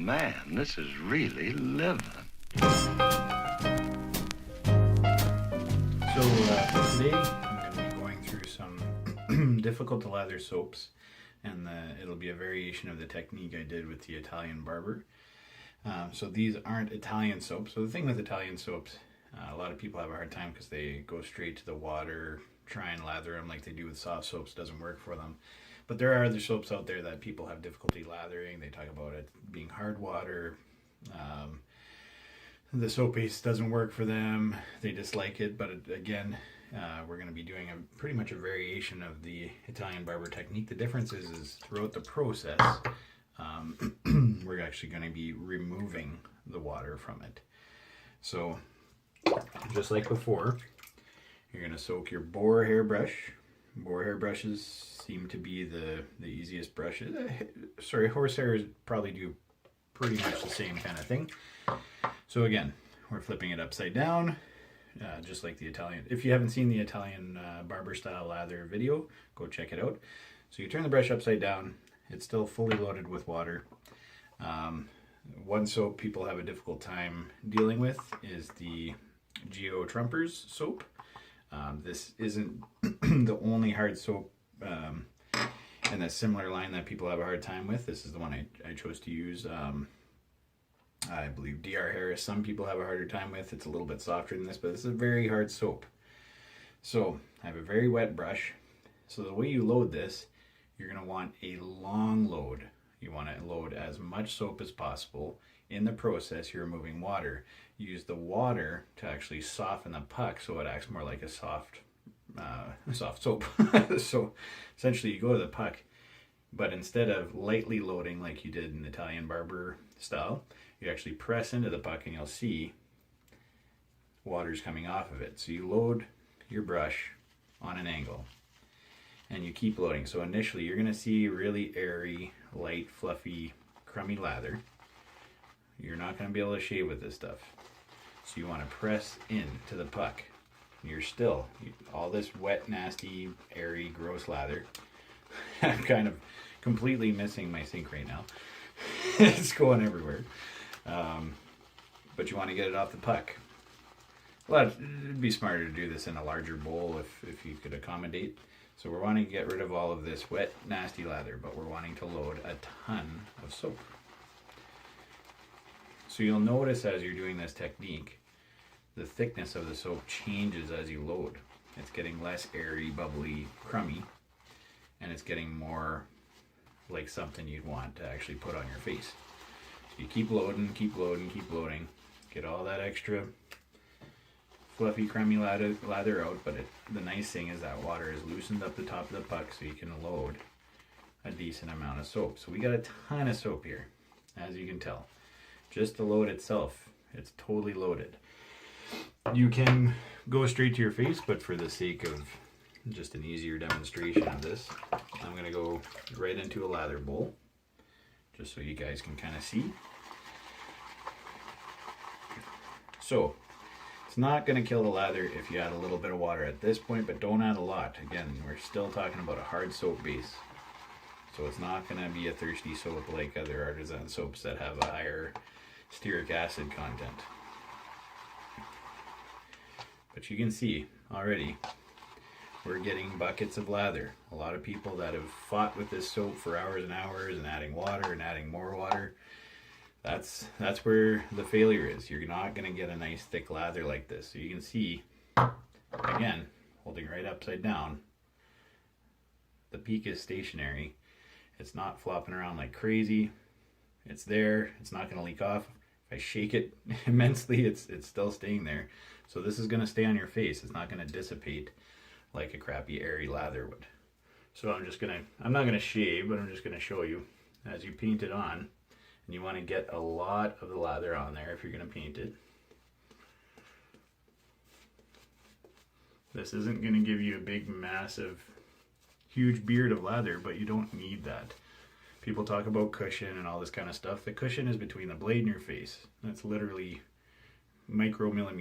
man, this is really living. So for today, I'm going to be going through some difficult to lather soaps, and it'll be a variation of the technique I did with the Italian barber. So these aren't Italian soaps. So the thing with Italian soaps, a lot of people have a hard time because they go straight to the water, try and lather them like they do with soft soaps. Doesn't work for them. But there are other soaps out there that people have difficulty lathering. They talk about it being hard water. The soap base doesn't work for them. They dislike it. But again, we're going to be doing pretty much a variation of the Italian barber technique. The difference is throughout the process, we're actually going to be removing the water from it. So just like before, you're going to soak your boar hair brush. Boar hair brushes seem to be the easiest brushes. Sorry, horsehair probably do pretty much the same kind of thing. So again, we're flipping it upside down, just like the Italian. If you haven't seen the Italian barber style lather video, go check it out. So you turn the brush upside down. It's still fully loaded with water. One soap people have a difficult time dealing with is the Geo Trumpers soap. This isn't the only hard soap in a similar line that people have a hard time with. This is the one I chose to use. I believe DR Harris, some people have a harder time with. It's a little bit softer than this, but this is a very hard soap. So I have a very wet brush. So the way you load this, you're going to want a long load. You want to load as much soap as possible. In the process, you're removing water. Use the water to actually soften the puck so it acts more like a soft soap. So essentially you go to the puck, but instead of lightly loading like you did in Italian barber style, you actually press into the puck and you'll see water's coming off of it. So you load your brush on an angle and you keep loading. So initially you're going to see really airy, light, fluffy, crummy lather. You're not going to be able to shave with this stuff. So you want to press into the puck. You're still, all this wet, nasty, airy, gross lather. I'm kind of completely missing my sink right now. It's going everywhere. But you want to get it off the puck. Well, it'd be smarter to do this in a larger bowl if you could accommodate. So we're wanting to get rid of all of this wet, nasty lather, but we're wanting to load a ton of soap. So you'll notice as you're doing this technique, the thickness of the soap changes as you load. It's getting less airy, bubbly, crummy, and it's getting more like something you'd want to actually put on your face. So you keep loading, keep loading, keep loading. Get all that extra fluffy, crummy lather out, but the nice thing is that water is loosened up the top of the puck so you can load a decent amount of soap. So we got a ton of soap here, as you can tell. Just the load itself, it's totally loaded. You can go straight to your face, but for the sake of just an easier demonstration of this, I'm going to go right into a lather bowl, just so you guys can kind of see. So, it's not going to kill the lather if you add a little bit of water at this point, but don't add a lot. Again, we're still talking about a hard soap base. So it's not going to be a thirsty soap like other artisan soaps that have a higher stearic acid content. But you can see already we're getting buckets of lather. A lot of people that have fought with this soap for hours and hours and adding water and adding more water, that's where the failure is. You're not going to get a nice thick lather like this. So you can see, again, holding right upside down, the peak is stationary. It's not flopping around like crazy. It's there. It's not going to leak off. If I shake it immensely, it's still staying there. So this is going to stay on your face. It's not going to dissipate like a crappy airy lather would. So I'm not going to shave, but I'm just going to show you as you paint it on. And you want to get a lot of the lather on there if you're going to paint it. This isn't going to give you a big, massive, huge beard of lather, but you don't need that. People talk about cushion and all this kind of stuff. The cushion is between the blade and your face. That's literally micromillimeters.